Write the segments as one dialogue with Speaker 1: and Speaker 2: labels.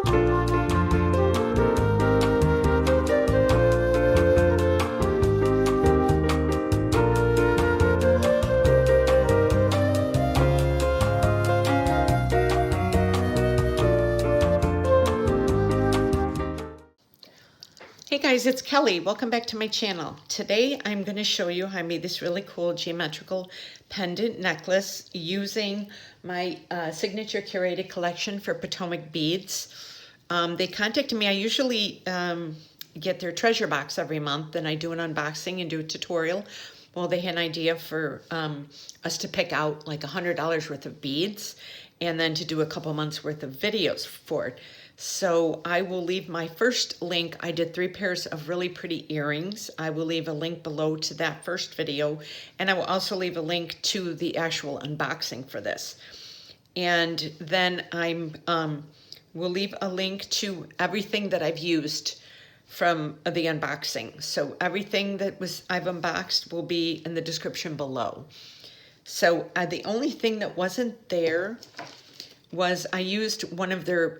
Speaker 1: Hey guys, it's Kelly. Welcome back to my channel. Today I'm going to show you how I made this really cool geometrical pendant necklace using my signature curated collection for Potomac beads. They contacted me. I usually get their treasure box every month, and I do an unboxing and do a tutorial. Well, they had an idea for us to pick out like $100 worth of beads and then to do a couple months worth of videos for it. So I will leave my first link. I did 3 pairs of really pretty earrings. I will leave a link below to that first video, and I will also leave a link to the actual unboxing for this. And then will leave a link to everything that I've used from the unboxing. So everything that I've unboxed will be in the description below. So the only thing that wasn't there was I used one of their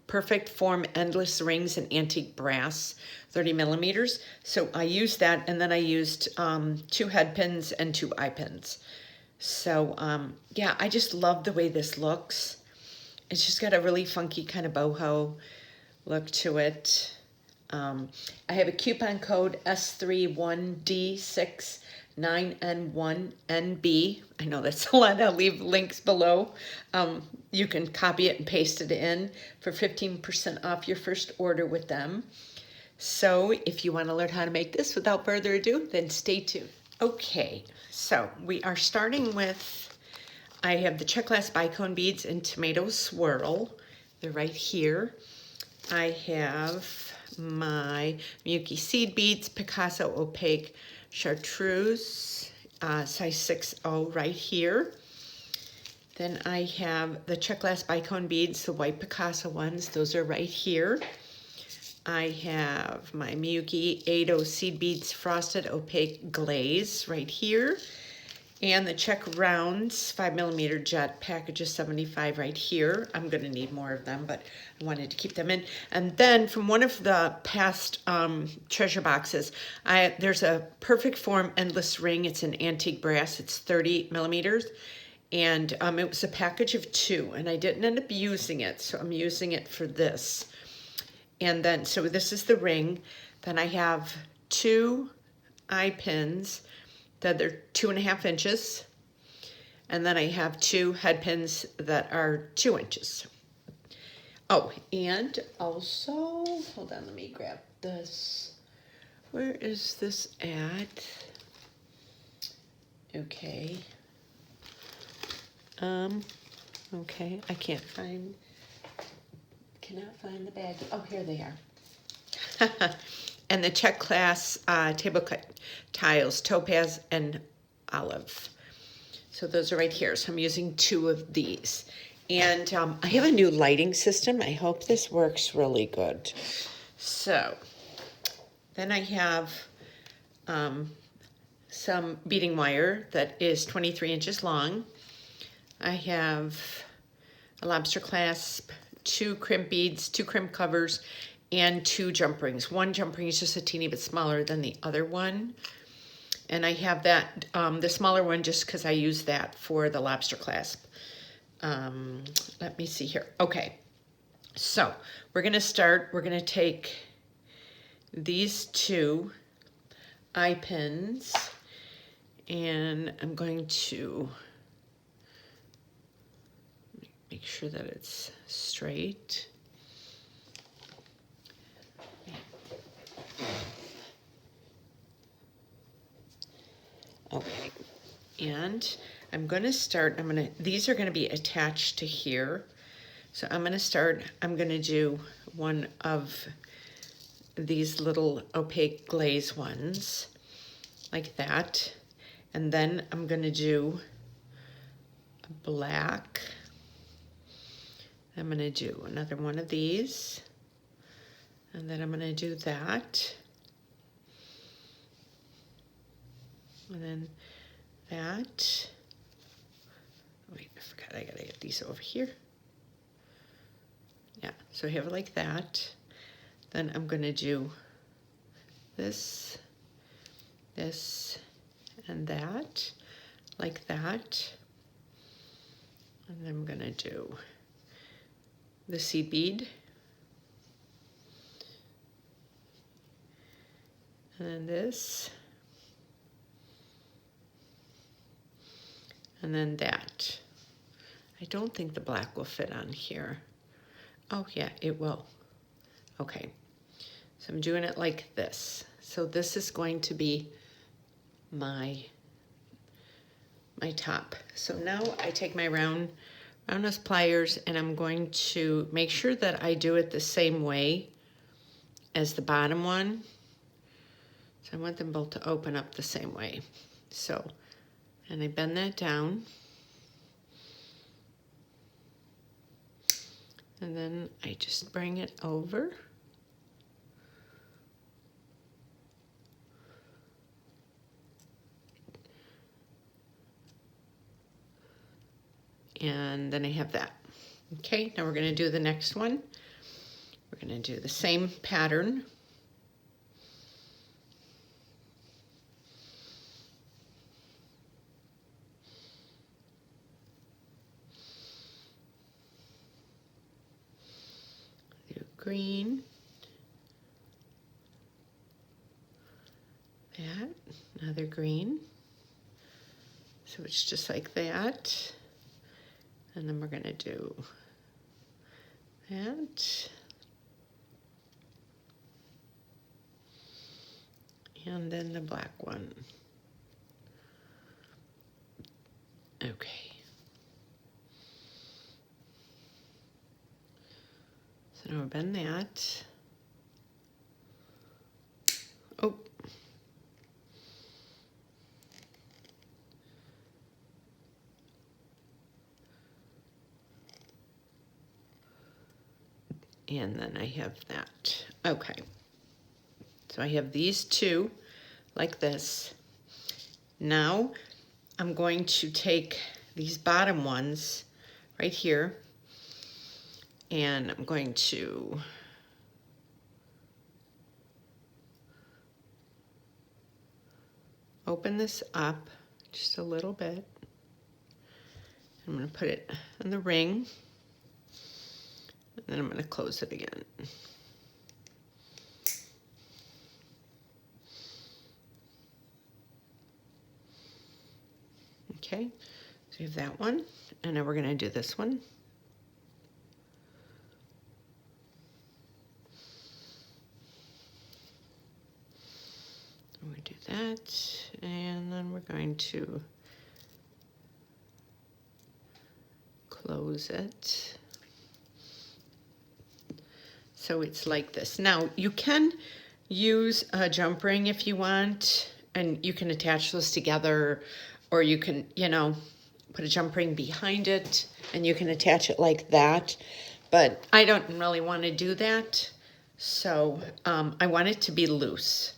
Speaker 1: Perfect Form endless rings in antique brass, 30 millimeters. So I used that, and then I used 2 head pins and 2 eye pins. So yeah, I just love the way this looks. It's just got a really funky kind of boho look to it. I have a coupon code S31D69N1NB. I know that's a lot. I'll leave links below. You can copy it and paste it in for 15% off your first order with them. So if you want to learn how to make this without further ado, then stay tuned. Okay, so we are starting with, I have the check glass bicone beads in tomato swirl. They're right here. I have my Miyuki seed beads, Picasso opaque chartreuse, size 6/0 right here. Then I have the check glass bicone beads, the white Picasso ones. Those are right here. I have my Miyuki 8/0 seed beads, frosted opaque glaze right here. And the check rounds 5mm jet packages 75 right here. I'm going to need more of them, but I wanted to keep them in. And then from one of the past treasure boxes, there's a Perfect Form endless ring. It's an antique brass. It's 30 millimeters. And it was a package of 2, and I didn't end up using it, so I'm using it for this. And then, so this is the ring. Then I have 2 eye pins that are 2.5 inches. And then I have 2 head pins that are 2 inches. Oh, and also, hold on, let me grab this. Where is this at? Okay. Okay, I cannot find the bag. Oh, here they are. And the check glass tablecloth tiles, topaz and olive. So those are right here. So I'm using 2 of these. And I have a new lighting system. I hope this works really good. So then I have some beading wire that is 23 inches long. I have a lobster clasp, 2 crimp beads, 2 crimp covers, and 2 jump rings. One jump ring is just a teeny bit smaller than the other one. And I have that, the smaller one, just because I use that for the lobster clasp. Let me see here. Okay, so we're going to start. We're going to take these 2 eye pins, and I'm going to make sure that it's straight. Okay, and I'm going to start, these are going to be attached to here. So I'm going to do one of these little opaque glaze ones, like that. And then I'm going to do a black. I'm going to do another one of these. And then I'm going to do that. And then that. Wait, I forgot I gotta get these over here. Yeah, So I have it like that. Then I'm going to do this, this, and that, like that. And then I'm going to do the seed bead. And then this. And then that. I don't think the black will fit on here. Oh yeah, it will. Okay, so I'm doing it like this. So this is going to be my top. So now I take my roundest pliers and I'm going to make sure that I do it the same way as the bottom one. So I want them both to open up the same way. So, and I bend that down. And then I just bring it over. And then I have that. Okay, now we're going to do the next one. We're going to do the same pattern. Do green. That, another green. So it's just like that. And then we're going to do that. And then the black one. Okay. So now we'll bend that. Oh. And then I have that. Okay. So I have these two like this. Now I'm going to take these bottom ones right here and I'm going to open this up just a little bit. I'm going to put it in the ring. And then I'm going to close it again. Okay, so we have that one, and now we're going to do this one. We do that, and then we're going to close it. So it's like this. Now you can use a jump ring if you want, and you can attach those together, or you can, you know, put a jump ring behind it and you can attach it like that. But I don't really want to do that. So I want it to be loose.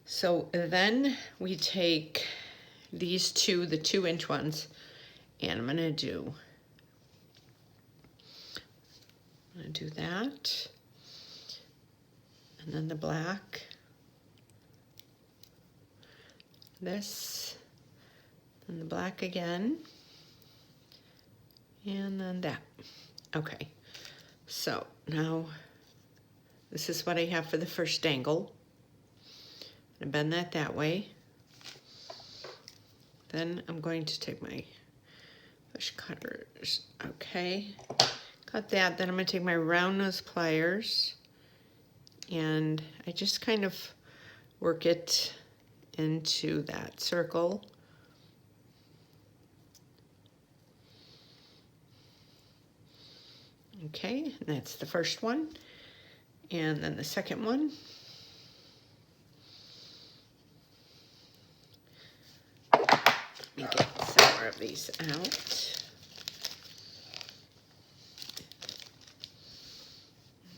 Speaker 1: So then we take these two, the 2-inch ones, and I'm going to do that, and then the black, this, and the black again, and then that. Okay, so now this is what I have for the first dangle. I'm going to bend that way. Then I'm going to take my push cutters, okay, cut that. Then I'm going to take my round nose pliers and I just kind of work it into that circle. Okay, and that's the first one. And then the second one. Let me get some more of these out.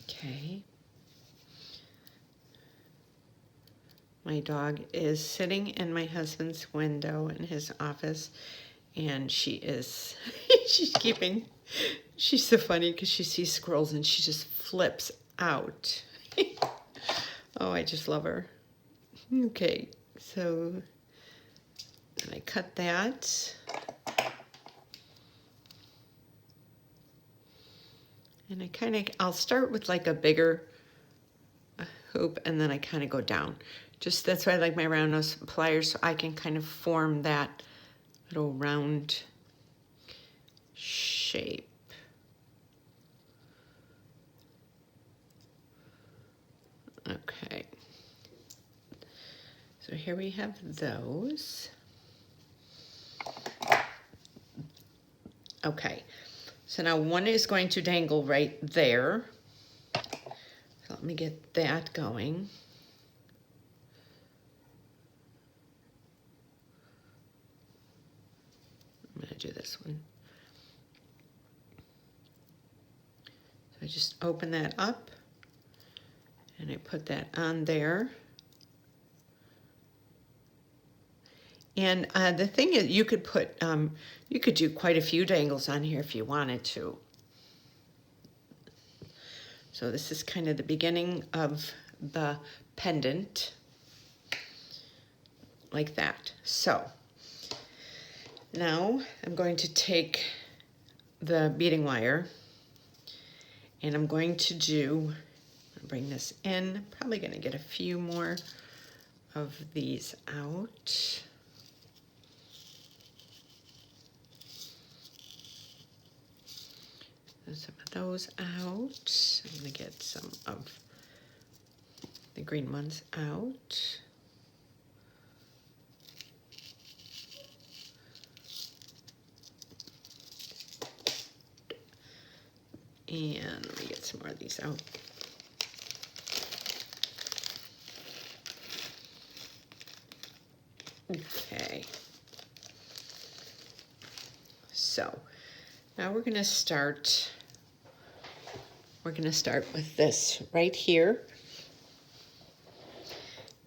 Speaker 1: Okay. My dog is sitting in my husband's window in his office, and she is she's keeping She's so funny because she sees squirrels and she just flips out. Oh, I just love her. Okay, so I cut that. And I'll start with like a bigger hoop and then I kind of go down. Just that's why I like my round nose pliers, so I can kind of form that little round shape. Okay. So here we have those. Okay. So now one is going to dangle right there. So let me get that going. I'm going to do this one. So I just open that up and I put that on there. And the thing is, you could do quite a few dangles on here if you wanted to. So this is kind of the beginning of the pendant, like that. So now I'm going to take the beading wire and I'm going to bring this in, probably gonna get a few more of these out. Some of those out. I'm gonna get some of the green ones out. And let me get some more of these out. Okay. So now we're gonna start with this right here.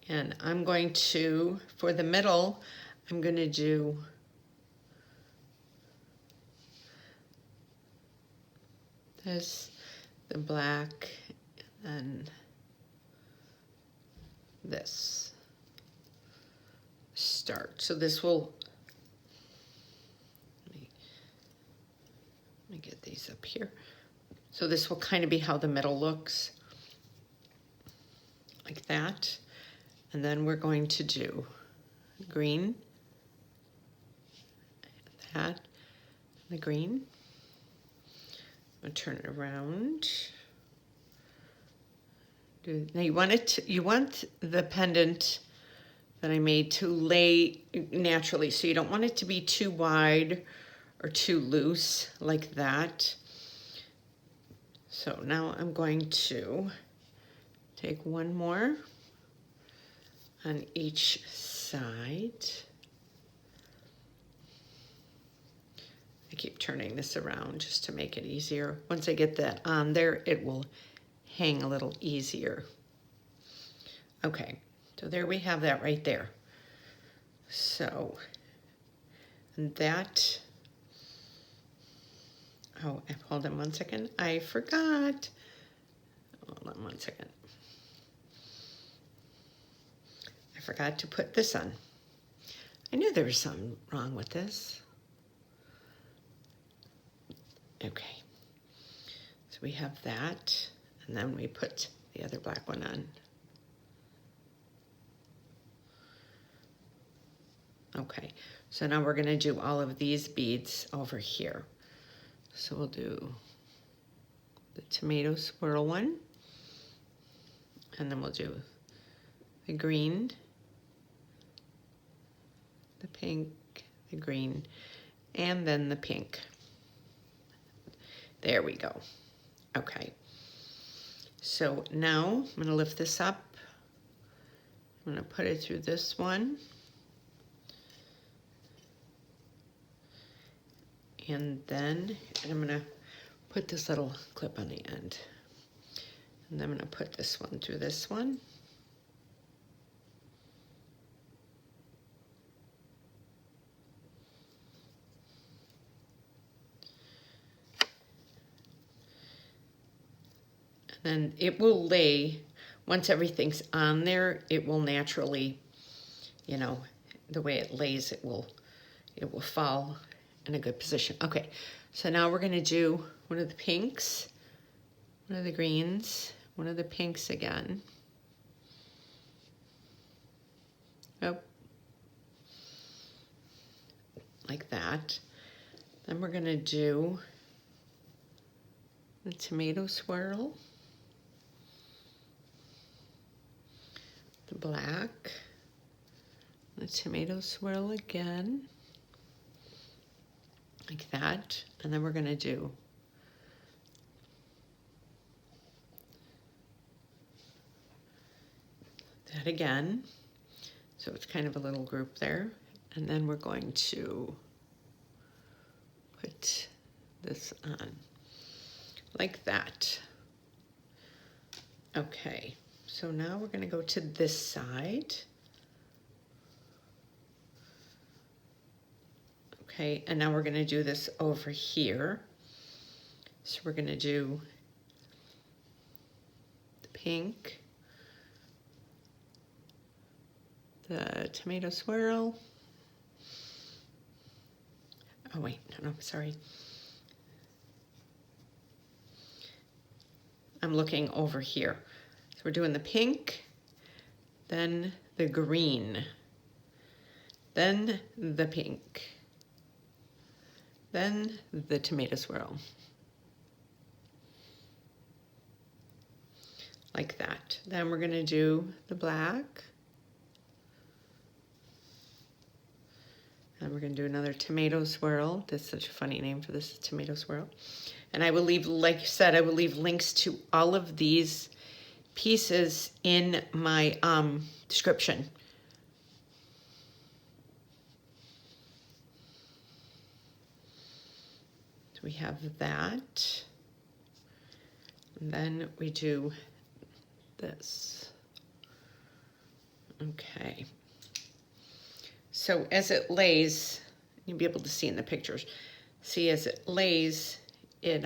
Speaker 1: And I'm going to, for the middle, I'm gonna do this, the black, and this. Start. So this will, let me get these up here. So this will kind of be how the middle looks, like that. And then we're going to do green, that, the green. I'm gonna turn it around. Now you want the pendant that I made to lay naturally, so you don't want it to be too wide or too loose like that. So now I'm going to take one more on each side. I keep turning this around just to make it easier. Once I get that on there, it will hang a little easier. Okay, so there we have that right there. So, and that, oh, hold on one second. I forgot. Hold on one second. I forgot to put this on. I knew there was something wrong with this. Okay, so we have that, and then we put the other black one on. Okay, so now we're gonna do all of these beads over here. So we'll do the tomato swirl one, and then we'll do the green, the pink, the green, and then the pink. There we go. Okay. So now I'm gonna lift this up. I'm gonna put it through this one. And then I'm gonna put this little clip on the end. And then I'm gonna put this one through this one. And it will lay, once everything's on there, it will naturally, you know, the way it lays, it will fall in a good position. Okay, so now we're gonna do one of the pinks, one of the greens, one of the pinks again. Oh, like that. Then we're gonna do the tomato swirl, the black, the tomato swirl again, like that. And then we're gonna do that again. So it's kind of a little group there. And then we're going to put this on like that. Okay, so now we're gonna go to this side. Okay, and now we're gonna do this over here. So we're gonna do the pink, the tomato swirl. Oh wait, no, sorry. I'm looking over here. So we're doing the pink, then the green, then the pink, then the tomato swirl. Like that. Then we're gonna do the black. And we're gonna do another tomato swirl. That's such a funny name for this, tomato swirl. And I will leave, like I said, I will leave links to all of these pieces in my description. So we have that. And then we do this. Okay. So as it lays, you'll be able to see in the pictures. See, as it lays, it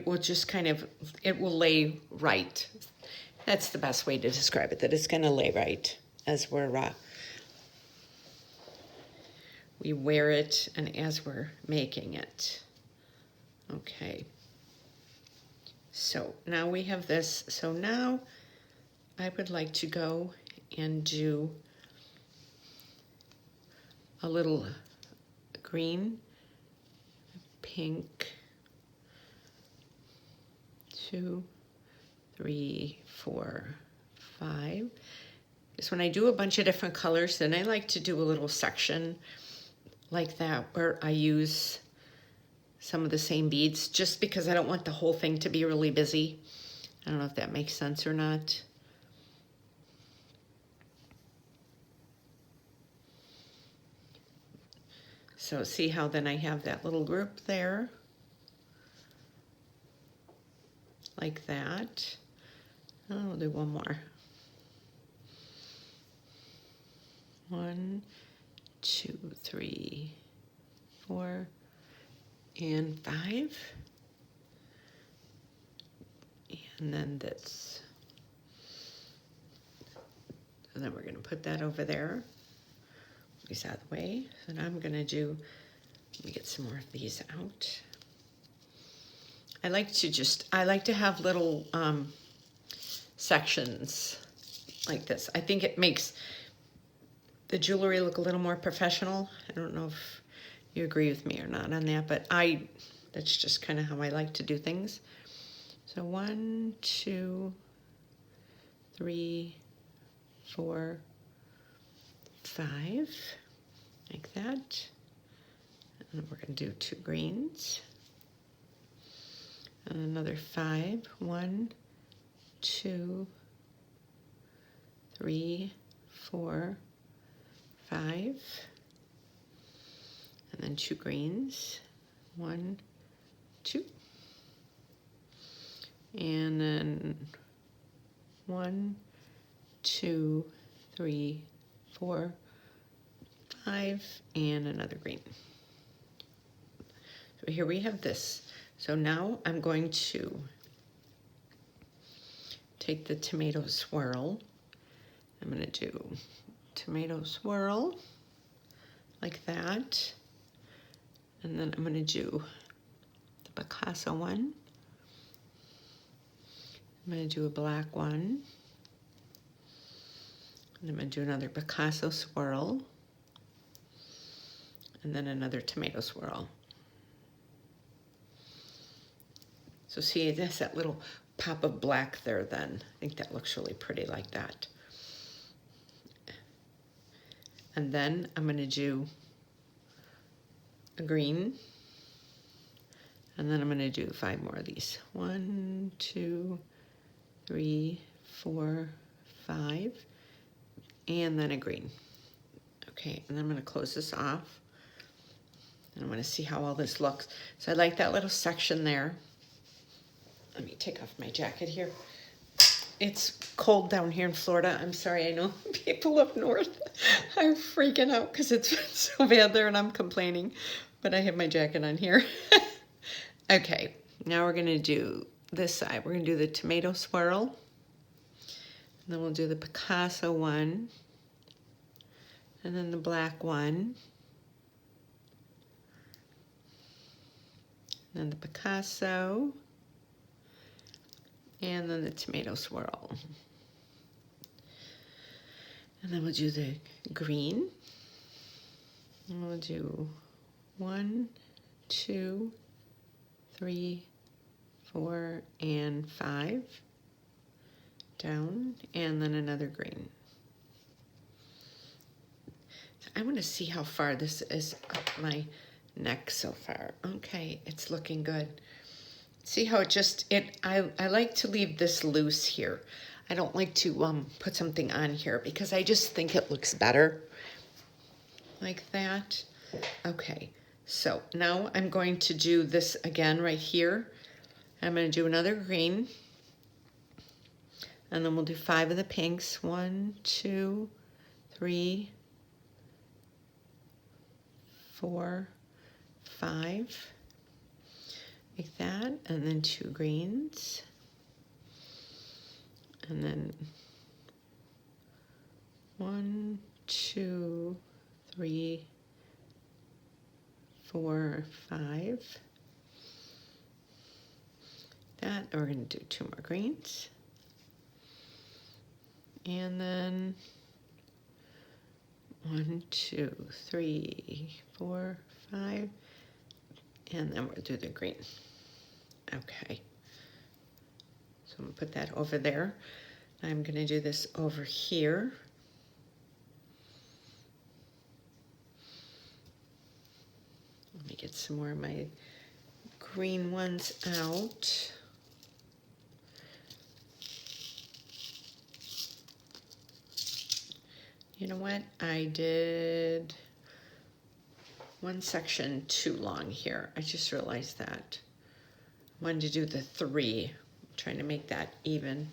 Speaker 1: will just kind of, it will lay right. That's the best way to describe it, that it's gonna lay right as we wear it and as we're making it. Okay. So now we have this. So now I would like to go and do a little green, pink, 2, 3, 4, 5. Because when I do a bunch of different colors, then I like to do a little section like that where I use some of the same beads, just because I don't want the whole thing to be really busy. I don't know if that makes sense or not. So see how then I have that little group there, like that. I'll do one more. 1, 2, 3, 4, and 5. And then this. And then we're going to put that over there. These out of the way. So now I'm gonna do, let me get some more of these out. I like to have little sections like this. I think it makes the jewelry look a little more professional. I don't know if you agree with me or not on that, but that's just kind of how I like to do things. So 1, 2, 3, 4, 5, like that. And we're going to do 2 greens. And another 5. 1, 2, 3, 4, 5. And then 2 greens. 1, 2. And then 1, 2, 3, 4, 5, and another green. So here we have this. So now I'm going to take the tomato swirl. I'm going to do tomato swirl like that. And then I'm going to do the Picasso one. I'm going to do a black one. And I'm going to do another Picasso swirl. And then another tomato swirl. So see, there's that little pop of black there then. I think that looks really pretty like that. And then I'm going to do a green. And then I'm going to do 5 more of these. 1, 2, 3, 4, 5. And then a green. Okay, and then I'm going to close this off. And I'm going to see how all this looks. So I like that little section there. Let me take off my jacket here. It's cold down here in Florida. I'm sorry, I know people up north are freaking out because it's so bad there and I'm complaining. But I have my jacket on here. Okay, now we're going to do this side. We're going to do the tomato swirl. And then we'll do the Picasso one. And then the black one. And then the Picasso. And then the tomato swirl. And then we'll do the green. And we'll do 1, 2, 3, 4, and 5. Down. And then another green. I want to see how far this is up my neck so far. Okay, it's looking good. See how it just, I like to leave this loose here. I don't like to put something on here because I just think it looks better like that. Okay, so now I'm going to do this again right here. I'm going to do another green. And then we'll do 5 of the pinks. 1, 2, 3, 4, 5. Like that, and then 2 greens, and then 1, 2, 3, 4, 5. That, and we're going to do 2 more greens, and then 1, 2, 3, 4, 5, and then we'll do the green. Okay, so I'm going to put that over there. I'm going to do this over here. Let me get some more of my green ones out. You know what? I did one section too long here. I just realized that. I wanted to do the 3. I'm trying to make that even.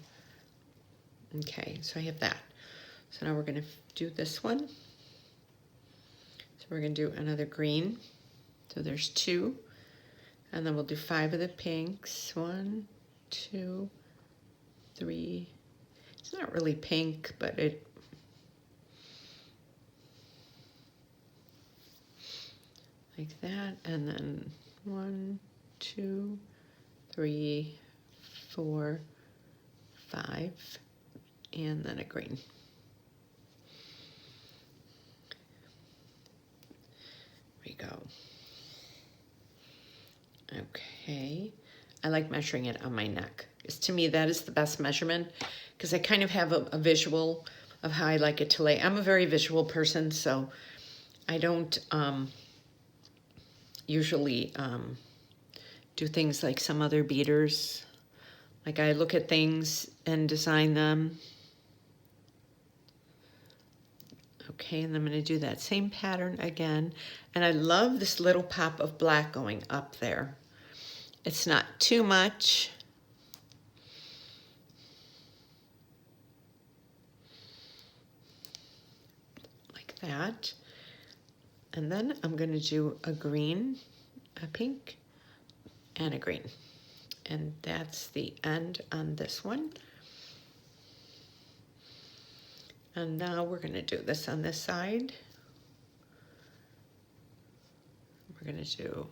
Speaker 1: Okay, so I have that. So now we're going to do this one. So we're going to do another green. So there's 2. And then we'll do 5 of the pinks. 1, 2, 3. It's not really pink, but it... like that. And then 1, 2, 3, 4, 5, and then a green. There we go. Okay. I like measuring it on my neck. Because to me, that is the best measurement. Because I kind of have a visual of how I like it to lay. I'm a very visual person, so I don't usually do things like some other beaders. Like I look at things and design them. Okay, and I'm going to do that same pattern again. And I love this little pop of black going up there. It's not too much. Like that. And then I'm going to do a green, a pink, and a green. And that's the end on this one. And now we're going to do this on this side. We're going to do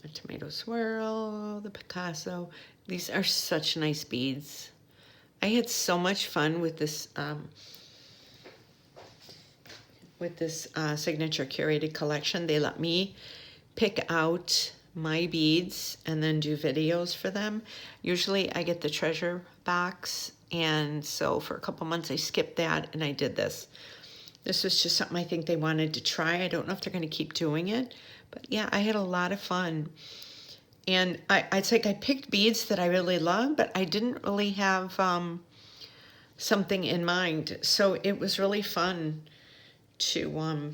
Speaker 1: a tomato swirl, the Picasso. These are such nice beads. I had so much fun with this signature curated collection. They let me pick out my beads and then do videos for them. Usually I get the treasure box, and so for a couple months I skipped that and I did this. This was just something I think they wanted to try. I don't know if they're going to keep doing it, but yeah, I had a lot of fun. And it's like I picked beads that I really love, but I didn't really have something in mind. So it was really fun to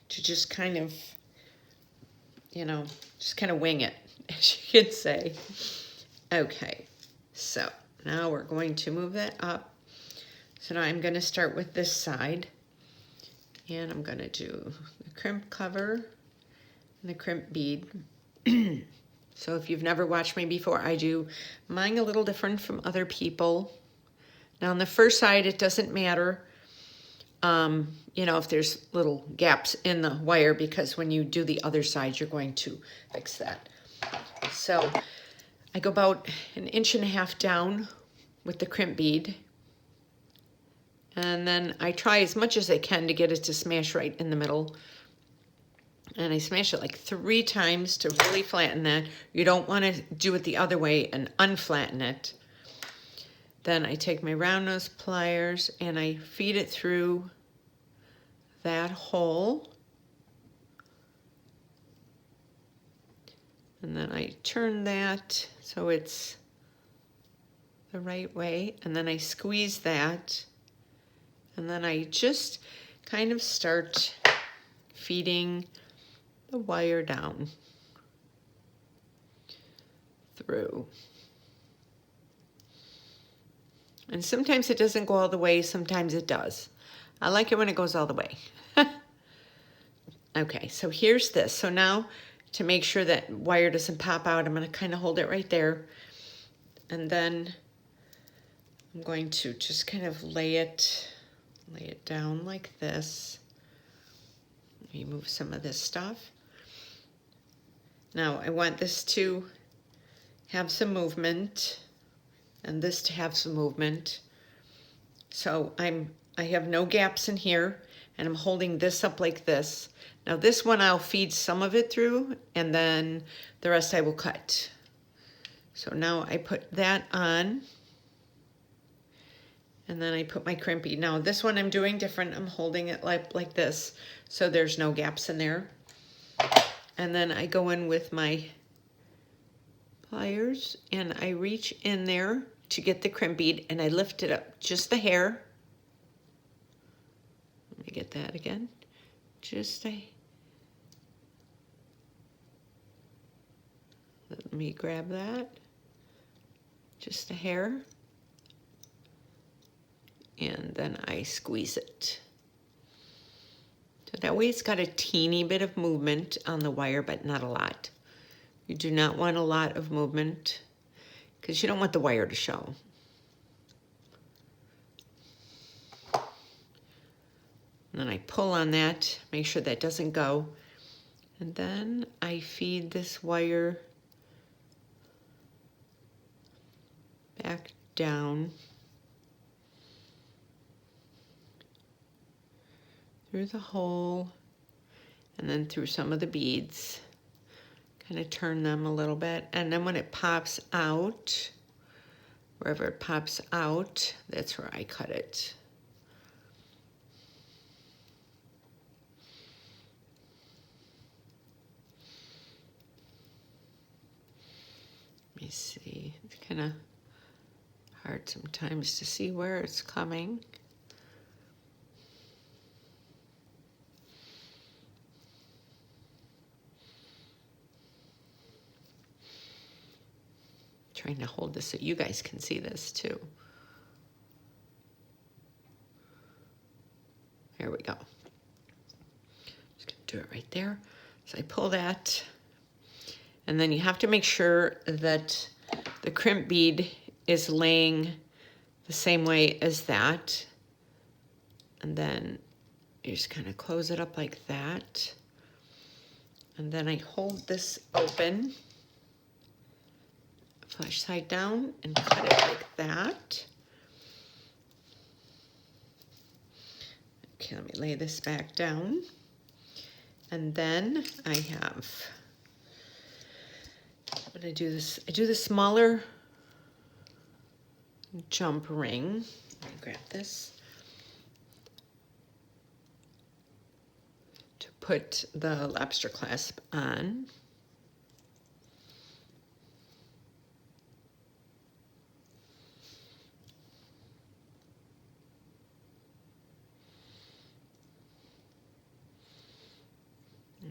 Speaker 1: just kind of, you know, just kind of wing it, as you could say. Okay, so now we're going to move that up. So now I'm going to start with this side, and I'm going to do the crimp cover and the crimp bead. So if you've never watched me before, I do mine a little different from other people. Now on the first side, it doesn't matter, you know, if there's little gaps in the wire, because when you do the other side, you're going to fix that. So I go about 1.5 inches down with the crimp bead. And then I try as much as I can to get it to smash right in the middle. And I smash it like 3 times to really flatten that. You don't want to do it the other way and unflatten it. Then I take my round nose pliers and I feed it through that hole. And then I turn that so it's the right way. And then I squeeze that. And then I just kind of start feeding the wire down through. And sometimes it doesn't go all the way, sometimes it does. I like it when it goes all the way. Okay, so here's this. So now to make sure that wire doesn't pop out, I'm going to kind of hold it right there. And then I'm going to just kind of lay it down like this. Remove some of this stuff. Now I want this to have some movement and this to have some movement. So I have no gaps in here, and I'm holding this up like this. Now this one I'll feed some of it through, and then the rest I will cut. So now I put that on, and then I put my crimp bead. Now this one I'm doing different. I'm holding it like this, so there's no gaps in there. And then I go in with my pliers and I reach in there to get the crimp bead, and I lift it up just a hair. Let me get that again. Let me grab that. Just a hair. And then I squeeze it. So that way it's got a teeny bit of movement on the wire, but not a lot. You do not want a lot of movement because you don't want the wire to show. And then I pull on that, make sure that doesn't go. And then I feed this wire back down through the hole and then through some of the beads. Kind of turn them a little bit. And then when it pops out, wherever it pops out, that's where I cut it. Let me see. It's kind of hard sometimes to see where it's coming. Trying to hold this so you guys can see this too. There we go. Just gonna do it right there. So I pull that, and then you have to make sure that the crimp bead is laying the same way as that. And then you just kind of close it up like that. And then I hold this open, flash side down, and cut it like that. Okay, let me lay this back down. And then I do the smaller jump ring. Let me grab this to put the lobster clasp on.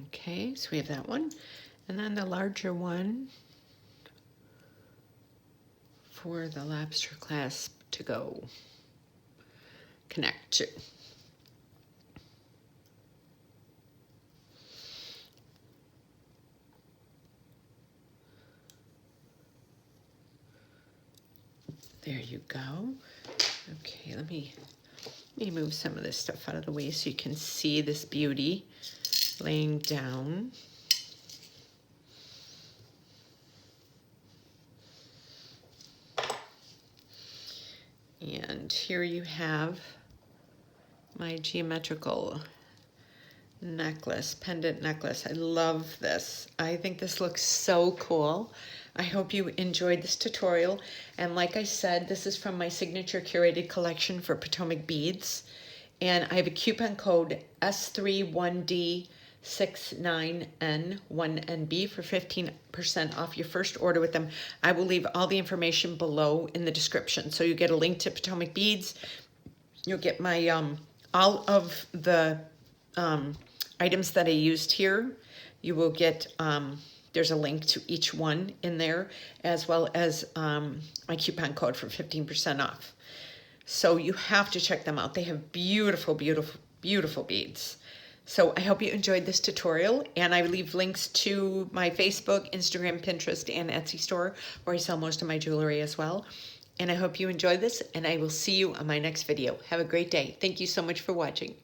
Speaker 1: Okay, so we have that one. And then the larger one for the lobster clasp to go connect to. There you go. Okay, let me move some of this stuff out of the way so you can see this beauty laying down. And here you have my geometrical necklace, pendant necklace. I love this. I think this looks so cool. I hope you enjoyed this tutorial. And like I said, this is from my signature curated collection for Potomac beads. And I have a coupon code S31D69N1NB for 15% off your first order with them. I will leave all the information below in the description. So you get a link to Potomac beads. You'll get my all of the items that I used here. You will get, there's a link to each one in there, as well as my coupon code for 15% off. So you have to check them out. They have beautiful, beautiful, beautiful beads. So I hope you enjoyed this tutorial, and I leave links to my Facebook, Instagram, Pinterest, and Etsy store, where I sell most of my jewelry as well. And I hope you enjoyed this, and I will see you on my next video. Have a great day. Thank you so much for watching.